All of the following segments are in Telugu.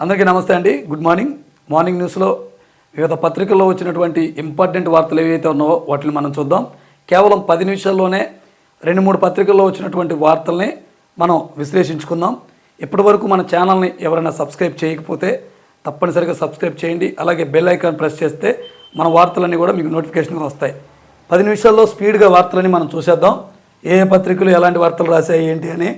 అందరికీ నమస్తే అండి. Good morning. మార్నింగ్ న్యూస్లో వివిధ పత్రికల్లో వచ్చినటువంటి ఇంపార్టెంట్ వార్తలు ఏవైతే ఉన్నావో వాటిని మనం చూద్దాం. కేవలం 10 నిమిషాల్లోనే 2-3 పత్రికల్లో వచ్చినటువంటి వార్తల్ని మనం విశ్లేషించుకుందాం. ఇప్పటి వరకు మన ఛానల్ని ఎవరైనా సబ్స్క్రైబ్ చేయకపోతే తప్పనిసరిగా సబ్స్క్రైబ్ చేయండి. అలాగే బెల్ ఐకాన్ ప్రెస్ చేస్తే మన వార్తలన్నీ కూడా మీకు నోటిఫికేషన్గా వస్తాయి. 10 నిమిషాల్లో స్పీడ్గా వార్తలని మనం చూసేద్దాం. ఏ పత్రికలు ఎలాంటి వార్తలు రాశాయి ఏంటి అని.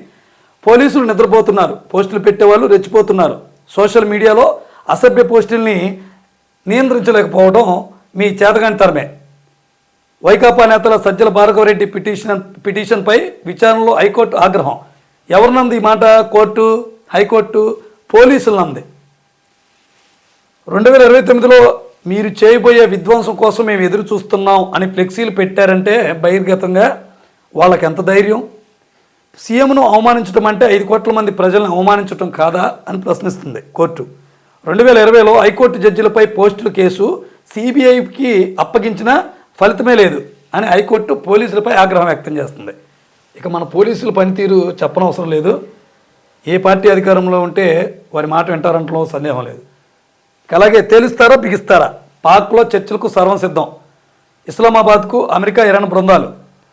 పోలీసులు నిద్రపోతున్నారు, పోస్టులు పెట్టేవాళ్ళు రెచ్చిపోతున్నారు. సోషల్ మీడియాలో అసభ్య పోస్టుల్ని నియంత్రించలేకపోవడం మీ చేతగానితనమే. వైకాపా నేతల సజ్జల భార్గవరెడ్డి పిటిషన్పై విచారణలో హైకోర్టు ఆగ్రహం. ఎవరినంది ఈ మాట? Court, high court, పోలీసులనంది. 2029లో మీరు చేయబోయే విధ్వంసం కోసం మేము ఎదురు చూస్తున్నాం అని ఫ్లెక్సీలు పెట్టారంటే బహిర్గతంగా వాళ్ళకి ఎంత ధైర్యం? సీఎంను అవమానించడం అంటే 5 కోట్ల మంది ప్రజలను అవమానించడం కాదా అని ప్రశ్నిస్తుంది కోర్టు. 2020లో హైకోర్టు జడ్జిలపై పోస్టుల కేసు సిబిఐకి అప్పగించిన ఫలితమే లేదు అని హైకోర్టు పోలీసులపై ఆగ్రహం వ్యక్తం చేస్తుంది. ఇక మన పోలీసుల పనితీరు చెప్పనవసరం లేదు. ఏ పార్టీ అధికారంలో ఉంటే వారి మాట వింటారంటలో సందేహం లేదు. అలాగే తేలుస్తారా బిగిస్తారా? పాక్లో చర్చలకు సర్వం సిద్ధం. ఇస్లామాబాద్కు అమెరికా, ఇరాన్ బృందాలు.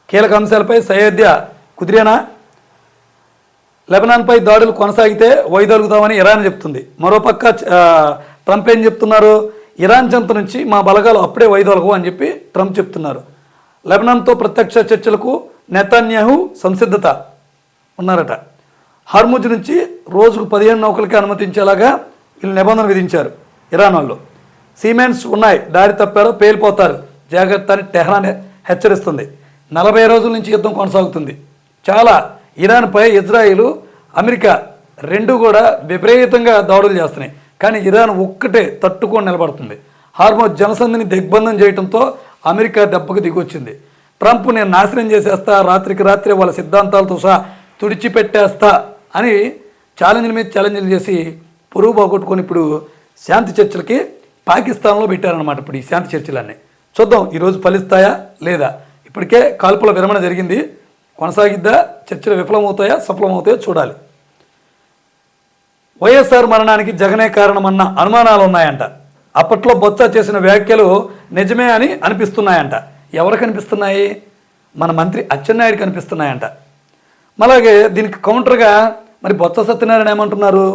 కీలక అంశాలపై సయోధ్య కుదిరేనా? లెబనాన్పై దాడులు కొనసాగితే వైదొలుగుతామని ఇరాన్ చెప్తుంది. మరోపక్క ట్రంప్ ఏం చెప్తున్నారు? ఇరాన్ చెంత నుంచి మా బలగాలు అప్పుడే వైదొలగవు అని చెప్పి ట్రంప్ చెప్తున్నారు. లెబనాన్తో ప్రత్యక్ష చర్చలకు నెతన్యాహు సంసిద్ధత ఉన్నారట. హర్ముజ్ నుంచి రోజుకు 15 నౌకలకి అనుమతించేలాగా వీళ్ళు నిబంధన విధించారు ఇరాన్ వాళ్ళు. సీమెన్స్ ఉన్నాయి, దారి తప్పారో పేలిపోతారు, జాగ్రత్త అని టెహ్రాన్ హెచ్చరిస్తుంది. 40 రోజుల నుంచి యుద్ధం కొనసాగుతుంది. చాలా ఇరాన్పై ఇజ్రాయిల్, అమెరికా రెండు కూడా విపరీతంగా దాడులు చేస్తున్నాయి. కానీ ఇరాన్ ఒక్కటే తట్టుకొని నిలబడుతుంది. హార్మోజ్ జనసంధిని దిగ్బంధం చేయడంతో అమెరికా దెబ్బకు దిగొచ్చింది. ట్రంప్ నేను నాశనం చేసేస్తా, రాత్రికి రాత్రి వాళ్ళ సిద్ధాంతాలతో సహా తుడిచిపెట్టేస్తా అని ఛాలెంజ్ల మీద ఛాలెంజ్లు చేసి పొరుగు పోగొట్టుకొని ఇప్పుడు శాంతి చర్చలకి పాకిస్తాన్లో పెట్టారనమాట. ఇప్పుడు ఈ శాంతి చర్చలన్నీ చూద్దాం ఈరోజు ఫలిస్తాయా లేదా. ఇప్పటికే కాల్పుల విరమణ జరిగింది. కొనసాగిద్దా? చర్చలు విఫలమవుతాయా సఫలమవుతాయో చూడాలి. వైఎస్ఆర్ మరణానికి జగనే కారణమన్న అనుమానాలు ఉన్నాయంట. అప్పట్లో బొత్స చేసిన వ్యాఖ్యలు నిజమే అని అనిపిస్తున్నాయంట. ఎవరికి అనిపిస్తున్నాయి? మన మంత్రి అచ్చెన్నాయుడికి అనిపిస్తున్నాయంట. అలాగే దీనికి కౌంటర్గా మరి బొత్స సత్యనారాయణ ఏమంటున్నారు?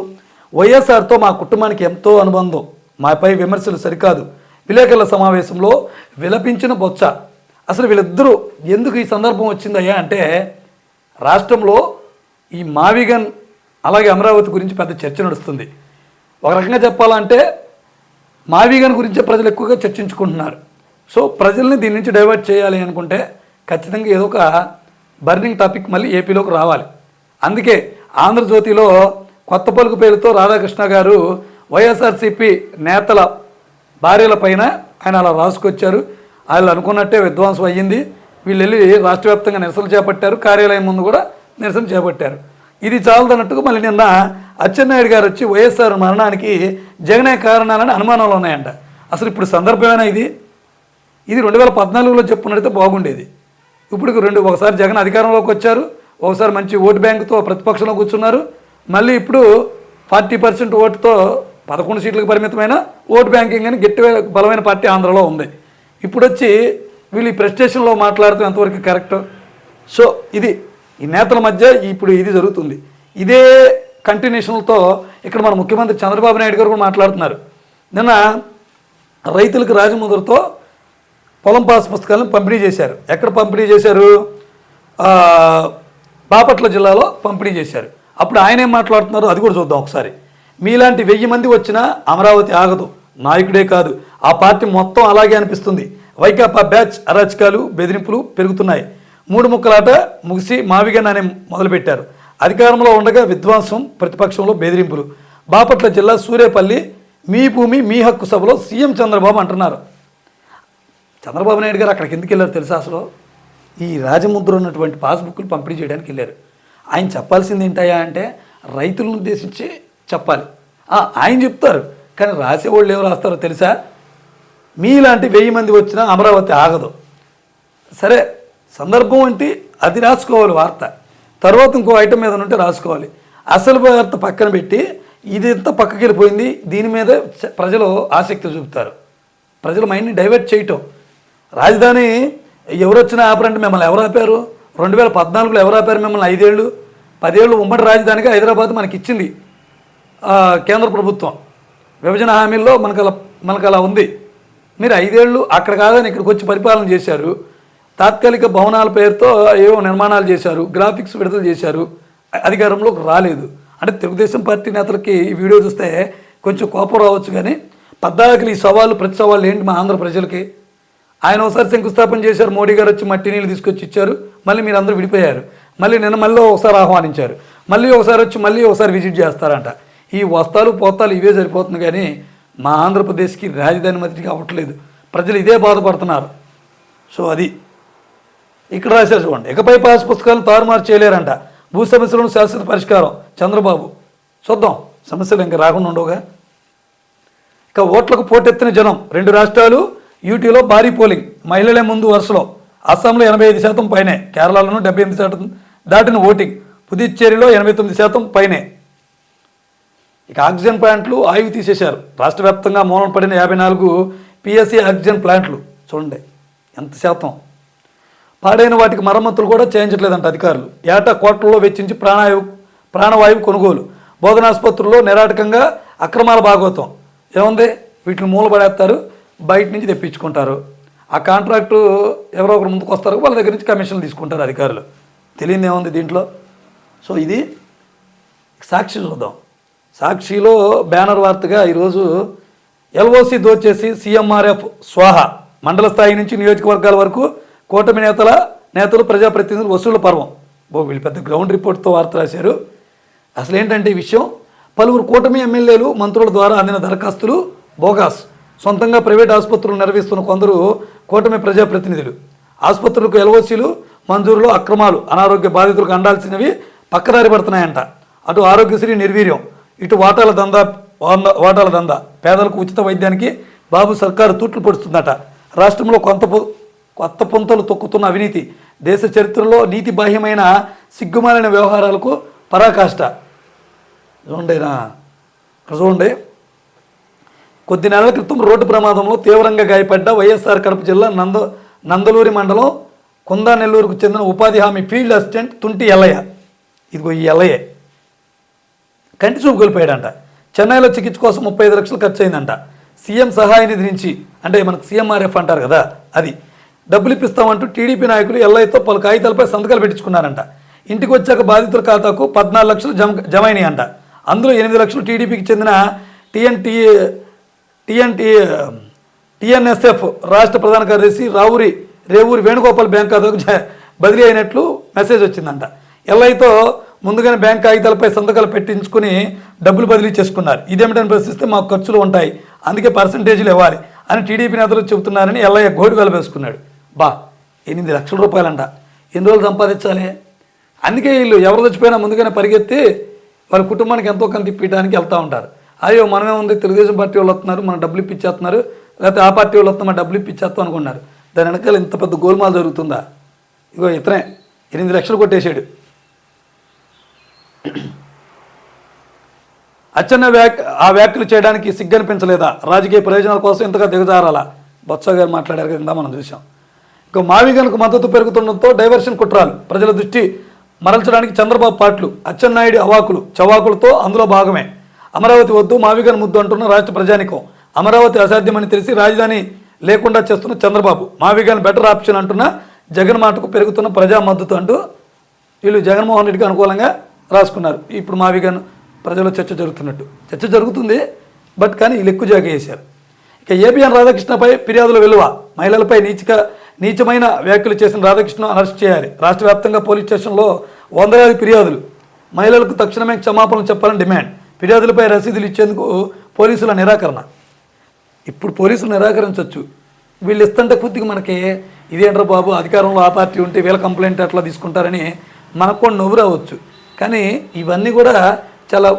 వైఎస్ఆర్తో మా కుటుంబానికి ఎంతో అనుబంధం, మాపై విమర్శలు సరికాదు. విలేకరుల సమావేశంలో విలపించిన బొత్స. అసలు వీళ్ళిద్దరూ ఎందుకు ఈ సందర్భం వచ్చిందయ్యా అంటే, రాష్ట్రంలో ఈ మావిగన్ అలాగే అమరావతి గురించి పెద్ద చర్చ నడుస్తుంది. ఒక రకంగా చెప్పాలంటే మావిగన్ గురించే ప్రజలు ఎక్కువగా చర్చించుకుంటున్నారు. సో ప్రజల్ని దీని నుంచి డైవర్ట్ చేయాలి అనుకుంటే ఖచ్చితంగా ఏదో ఒక బర్నింగ్ టాపిక్ మళ్ళీ ఏపీలోకి రావాలి. అందుకే ఆంధ్రజ్యోతిలో కొత్త పలుకు పేరుతో రాధాకృష్ణ గారు వైఎస్ఆర్సీపీ నేతల భార్యల పైన ఆయన అలా రాసుకొచ్చారు. వాళ్ళు అనుకున్నట్టే విధ్వంసం అయ్యింది. వీళ్ళు వెళ్ళి రాష్ట్ర వ్యాప్తంగా నిరసనలు చేపట్టారు. కార్యాలయం ముందు కూడా నిరసన చేపట్టారు. ఇది చాలదన్నట్టుగా మళ్ళీ నిన్న అచ్చెన్నాయుడు గారు వచ్చి వైఎస్ఆర్ మరణానికి జగనే కారణాలని అనుమానాలు ఉన్నాయంట. అసలు ఇప్పుడు సందర్భమేనా ఇది? 2014లో చెప్పున్నట్టయితే బాగుండేది. ఇప్పుడు ఒకసారి జగన్ అధికారంలోకి వచ్చారు, ఒకసారి మంచి ఓటు బ్యాంకుతో ప్రతిపక్షంలో కూర్చున్నారు. మళ్ళీ ఇప్పుడు 40% ఓటుతో 11 సీట్లకు పరిమితమైన ఓటు బ్యాంకింగ్ అని గట్టి బలమైన పార్టీ ఆంధ్రలో ఉంది. ఇప్పుడు వచ్చి వీళ్ళు ఈ ప్రెస్టేషన్లో మాట్లాడటం ఎంతవరకు కరెక్ట్? సో ఇది ఈ నేతల మధ్య ఇప్పుడు ఇది జరుగుతుంది. ఇదే కంటిన్యూషన్లతో ఇక్కడ మన ముఖ్యమంత్రి చంద్రబాబు నాయుడు గారు కూడా మాట్లాడుతున్నారు. నిన్న రైతులకు రాజముద్రతో పొలం పాస్ పుస్తకాలను పంపిణీ చేశారు. ఎక్కడ పంపిణీ చేశారు? బాపట్ల జిల్లాలో పంపిణీ చేశారు. అప్పుడు ఆయన ఏం మాట్లాడుతున్నారు అది కూడా చూద్దాం ఒకసారి. మీలాంటి 1000 మంది వచ్చినా అమరావతి ఆగదు, నాయకుడే కాదు ఆ పార్టీ మొత్తం అలాగే అనిపిస్తుంది. వైకాపా బ్యాచ్ అరాచకాలు, బెదిరింపులు పెరుగుతున్నాయి. 3 ముక్కలాట ముగిసి మావిగన్ అని మొదలుపెట్టారు. అధికారంలో ఉండగా విధ్వంసం, ప్రతిపక్షంలో బెదిరింపులు. బాపట్ల జిల్లా సూరేపల్లి మీ భూమి మీ హక్కు సభలో సీఎం చంద్రబాబు అంటున్నారు. చంద్రబాబు నాయుడు గారు అక్కడికి ఎందుకు వెళ్ళారు తెలుసా? అసలు ఈ రాజముద్ర ఉన్నటువంటి పాస్బుక్లు పంపిణీ చేయడానికి వెళ్ళారు. ఆయన చెప్పాల్సింది ఏంటయ్యా అంటే రైతులను ఉద్దేశించి చెప్పాలి. ఆయన చెప్తారు, కానీ రాసేవాళ్ళు ఎవరు రాస్తారో తెలుసా? మీలాంటి 1000 మంది వచ్చినా అమరావతి ఆగదు. సరే, సందర్భం అంటే అది రాసుకోవాలి వార్త. తర్వాత ఇంకో ఐటమ్ మీద ఉంటే రాసుకోవాలి. అసలు వార్త పక్కన పెట్టి ఇది ఎంత పక్కకి వెళ్ళిపోయింది. దీని మీద ప్రజలు ఆసక్తి చూపుతారు. ప్రజల మైండ్ని డైవర్ట్ చేయటం. రాజధాని ఎవరు వచ్చినా ఆపరంటే మిమ్మల్ని ఎవరు ఆపారు? 2014లో ఎవరు ఆపారు మిమ్మల్ని? 5 ఏళ్ళు 10 ఏళ్ళు ఉమ్మడి రాజధానిగా హైదరాబాద్ మనకి ఇచ్చింది కేంద్ర ప్రభుత్వం. విభజన హామీల్లో మనకు అలా ఉంది. మీరు 5 ఏళ్ళు అక్కడ కాదని ఇక్కడికి వచ్చి పరిపాలన చేశారు. తాత్కాలిక భవనాల పేరుతో ఏవో నిర్మాణాలు చేశారు, గ్రాఫిక్స్ విడుదల చేశారు, అధికారంలోకి రాలేదు. అంటే తెలుగుదేశం పార్టీ నేతలకి ఈ వీడియో చూస్తే కొంచెం కోపం రావచ్చు, కానీ పద్దాకలు ఈ సవాళ్ళు ప్రతి సవాళ్ళు ఏంటి మా ఆంధ్ర ప్రజలకి? ఆయన ఒకసారి శంకుస్థాపన చేశారు, మోడీ గారు వచ్చి మట్టి నీళ్ళు తీసుకొచ్చి ఇచ్చారు, మళ్ళీ మీరు అందరూ విడిపోయారు. మళ్ళీ మళ్ళీ ఒకసారి ఆహ్వానించారు, మళ్ళీ ఒకసారి వచ్చి మళ్ళీ ఒకసారి విజిట్ చేస్తారంట. ఈ వస్తాలు పోతాలు ఇవే సరిపోతుంది, కానీ మా ఆంధ్రప్రదేశ్కి రాజధాని మంత్రికి అవ్వట్లేదు. ప్రజలు ఇదే బాధపడుతున్నారు. సో అది ఇక్కడ రాశారు చూడండి. ఇకపై పాస్ పుస్తకాలను తారుమారు చేయలేరంట. భూ సమస్యలను శాశ్వత పరిష్కారం చంద్రబాబు. చూద్దాం, సమస్యలు ఇంకా రాకుండా ఉండవుగా. ఇక ఓట్లకు పోటెత్తిన జనం. 2 రాష్ట్రాలు యూటీలో భారీ పోలింగ్. మహిళలే ముందు వరుసలో. అస్సాంలో 85% పైనే, కేరళలోనూ 78% దాటిన ఓటింగ్. పుదుచ్చేరిలో 89% పైనే. ఇక ఆక్సిజన్ ప్లాంట్లు ఆయువు తీసేశారు. రాష్ట్ర వ్యాప్తంగా మూలన పడిన 54 పిఎస్సి ఆక్సిజన్ ప్లాంట్లు. చూడండి ఎంత శాతం. పాడైన వాటికి మరమ్మతులు కూడా చేయించట్లేదంట అధికారులు. ఏటా కోట్లలో వెచ్చించి ప్రాణవాయువు కొనుగోలు. బోధనాసుపత్రుల్లో నిరాటకంగా అక్రమాల భాగవతం. ఏముంది? వీటిని మూలపడేస్తారు, బయట నుంచి తెప్పించుకుంటారు. ఆ కాంట్రాక్టు ఎవరో ఒకరు ముందుకు వస్తారు, వాళ్ళ దగ్గర నుంచి కమిషన్లు తీసుకుంటారు అధికారులు. తెలియదు ఏముంది దీంట్లో. సో ఇది సాక్షి చూద్దాం. సాక్షిలో బ్యానర్ వార్తగా ఈరోజు ఎల్ఓసి దోచేసి సీఎంఆర్ఎఫ్ స్వాహ. మండల స్థాయి నుంచి నియోజకవర్గాల వరకు కూటమి నేతలు ప్రజాప్రతినిధులు వసూళ్ల పర్వం. వీళ్ళు పెద్ద గ్రౌండ్ రిపోర్ట్తో వార్త రాశారు. అసలు ఏంటంటే ఈ విషయం, పలువురు కూటమి ఎమ్మెల్యేలు మంత్రుల ద్వారా అందిన దరఖాస్తులు బోగాస్. సొంతంగా ప్రైవేట్ ఆసుపత్రులు నిర్వహిస్తున్న కొందరు కూటమి ప్రజాప్రతినిధులు. ఆసుపత్రులకు ఎల్ఓసీలు మంజూరులో అక్రమాలు. అనారోగ్య బాధితులకు అందాల్సినవి పక్కదారి పడుతున్నాయంట. అటు ఆరోగ్యశ్రీ నిర్వీర్యం, ఇటు వాటాల దందా. పేదలకు ఉచిత వైద్యానికి బాబు సర్కారు తూట్లు పొడుస్తుందట. రాష్ట్రంలో కొత్త పొంతలు తొక్కుతున్న అవినీతి. దేశ చరిత్రలో నీతి బాహ్యమైన సిగ్గుమాలిన వ్యవహారాలకు పరాకాష్ట. చూడండి. కొద్ది నెలల క్రితం రోడ్డు ప్రమాదంలో తీవ్రంగా గాయపడ్డ వైఎస్ఆర్ కడప జిల్లా నందలూరి మండలం కుందానెల్లూరుకు చెందిన ఉపాధి హామీ ఫీల్డ్ అసిస్టెంట్ తుంటి ఎల్లయ్య. ఇదిగో ఈ ఎల్లయ్యే కంటి చూపు కోల్పోయాడంట. చెన్నైలో చికిత్స కోసం 35 లక్షలు ఖర్చు అయిందంట. సీఎం సహాయ నిధి నుంచి, అంటే మనకు సీఎంఆర్ఎఫ్ అంటారు కదా, అది డబ్బులు ఇప్పిస్తామంటూ టీడీపీ నాయకులు ఎల్లయ్యతో పలు కాగితాలపై సంతకాలు పెట్టించుకున్నారంట. ఇంటికి వచ్చాక బాధితుల ఖాతాకు 14 లక్షలు జమ అయినాయి అంట. అందులో 8 లక్షలు టీడీపీకి చెందిన టీఎన్ఎస్ఎఫ్ రాష్ట్ర ప్రధాన కార్యదర్శి రేవూరి వేణుగోపాల్ బ్యాంక్ ఖాతాకు బదిలీ అయినట్లు మెసేజ్ వచ్చిందంట. ఎల్ఐతో ముందుగానే బ్యాంక్ కాగితాలపై సంతకాలు పెట్టించుకుని డబ్బులు బదిలీ చేసుకున్నారు. ఇదేమిటని ప్రశ్నిస్తే మాకు ఖర్చులు ఉంటాయి, అందుకే పర్సంటేజీలు ఇవ్వాలి అని టీడీపీ నేతలు చెబుతున్నారని ఎల్లయ్య గోడు వెలవేసుకున్నాడు. 8 లక్షల రూపాయలంట. ఎన్ని రోజులు సంపాదించాలి? అందుకే వీళ్ళు ఎవరు చచ్చిపోయినా ముందుగానే పరిగెత్తి వాళ్ళ కుటుంబానికి ఎంతో కొంత ఇప్పించడానికి వెళ్తూ ఉంటారు. అయ్యో మనమే ఉంది, తెలుగుదేశం పార్టీ వాళ్ళు వస్తున్నారు, మనం డబ్బులు ఇప్పించేస్తున్నారు, లేకపోతే ఆ పార్టీ వాళ్ళు వస్తున్నారు, డబ్బులు ఇప్పించేస్తాం అనుకున్నారు. దాని వెనకాల ఇంత పెద్ద గోల్మాల్ జరుగుతుందా? ఇగో ఇతనే 8 లక్షలు కొట్టేశాడు. అచ్చన్న ఆ వ్యాఖ్యలు చేయడానికి సిగ్గనిపించలేదా? రాజకీయ ప్రయోజనాల కోసం ఇంతగా దిగజారాలా? బొత్స గారు మాట్లాడారు కదా, మనం చూసాం. ఇక మావిగన్కు మద్దతు పెరుగుతుండటంతో డైవర్షన్ కుట్రాలు. ప్రజల దృష్టి మరల్చడానికి చంద్రబాబు పాటలు. అచ్చెన్నాయుడు అవాకులు చవాకులతో అందులో భాగమే. అమరావతి వద్దు, మావిగన్ ముద్దు అంటున్న రాష్ట్ర ప్రజానికం. అమరావతి అసాధ్యమని తెలిసి రాజధాని లేకుండా చేస్తున్న చంద్రబాబు. మావిగన్ బెటర్ ఆప్షన్ అంటున్న జగన్ మాటకు పెరుగుతున్న ప్రజా మద్దతు అంటూ వీళ్ళు జగన్మోహన్ రెడ్డికి అనుకూలంగా రాసుకున్నారు. ఇప్పుడు మావిగన్ ప్రజల్లో చర్చ జరుగుతుంది, బట్ కానీ వీళ్ళు ఎక్కువ జాగ చేశారు. ఇక ఏబిఎన్ రాధాకృష్ణపై ఫిర్యాదుల వెలువ. మహిళలపై నీచమైన వ్యాఖ్యలు చేసిన రాధాకృష్ణ అరెస్ట్ చేయాలి. రాష్ట్ర వ్యాప్తంగా పోలీస్ స్టేషన్లో 100 ఫిర్యాదులు. మహిళలకు తక్షణమే క్షమాపణలు చెప్పాలని డిమాండ్. ఫిర్యాదులపై రసీదులు ఇచ్చేందుకు పోలీసుల నిరాకరణ. ఇప్పుడు పోలీసులు నిరాకరించవచ్చు, వీళ్ళు ఇస్తుంటే కొద్దిగా మనకి ఇదేంట్రా బాబు, అధికారంలో ఆ పార్టీ ఉంటే వీళ్ళ కంప్లైంట్ ఎట్లా తీసుకుంటారని మనకు కూడా నవ్వు రావచ్చు. కానీ ఇవన్నీ కూడా చాలా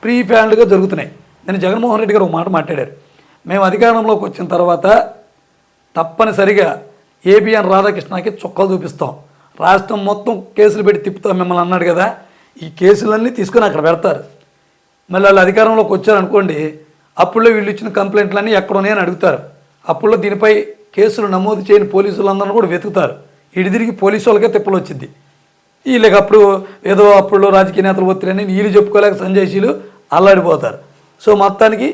ప్రీ ప్లాన్డ్గా జరుగుతున్నాయి. నేను జగన్మోహన్ రెడ్డి గారు ఒక మాట మాట్లాడారు. మేము అధికారంలోకి వచ్చిన తర్వాత తప్పనిసరిగా ఏబిఎన్ రాధాకృష్ణకి చుక్కలు చూపిస్తాం, రాష్ట్రం మొత్తం కేసులు పెట్టి తిప్పుతాం మిమ్మల్ని అన్నాడు కదా. ఈ కేసులన్నీ తీసుకొని అక్కడ పెడతారు. మళ్ళీ వాళ్ళు అధికారంలోకి వచ్చారనుకోండి, అప్పుల్లో వీళ్ళు ఇచ్చిన కంప్లైంట్లన్నీ ఎక్కడ ఉన్నాయని అడుగుతారు. అప్పుల్లో దీనిపై కేసులు నమోదు చేయని పోలీసులందరూ కూడా వెతుకుతారు. ఇటు తిరిగి పోలీసు వాళ్ళకే తిప్పలు వచ్చింది. వీళ్ళకి అప్పుడు ఏదో అప్పుల్లో రాజకీయ నేతలు ఒత్తిడిని వీళ్ళు చెప్పుకోలేక సంజయ్షీలు అల్లాడిపోతారు. సో మొత్తానికి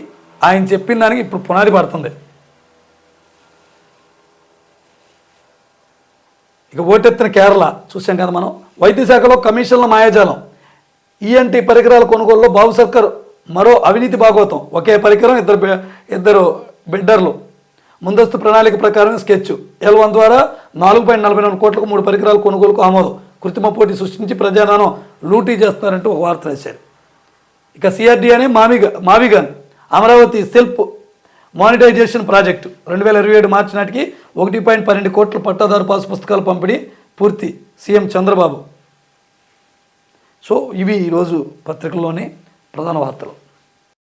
ఆయన చెప్పిన దానికి ఇప్పుడు పునాది పడుతుంది. ఇక ఓటెత్తిన కేరళ చూసాం కదా మనం. వైద్య శాఖలో కమిషన్ల మాయాజాలం. ఈఎన్టీ పరికరాల కొనుగోలులో బాబు సర్కార్ మరో అవినీతి భాగోతం. ఒకే పరికరం ఇద్దరు బిడ్డర్లు. ముందస్తు ప్రణాళిక ప్రకారం స్కెచ్. L1 ద్వారా 4.44 కోట్లకు 3 పరికరాల కొనుగోలుకు ఆమోదం. కృత్రిమ పోటీ సృష్టించి ప్రజాధనం లూటీ చేస్తున్నారంటూ ఒక వార్త రాశారు. ఇక సిఆర్డీ అనే మావిగన్ అమరావతి సెల్ఫ్ మానిటైజేషన్ ప్రాజెక్టు 2027 మార్చి నాటికి 1.12 కోట్ల పట్టాదారు పాస్ పుస్తకాల పంపిణీ పూర్తి. సీఎం చంద్రబాబు. సో ఇవి ఈరోజు పత్రికల్లోని ప్రధాన వార్తలు.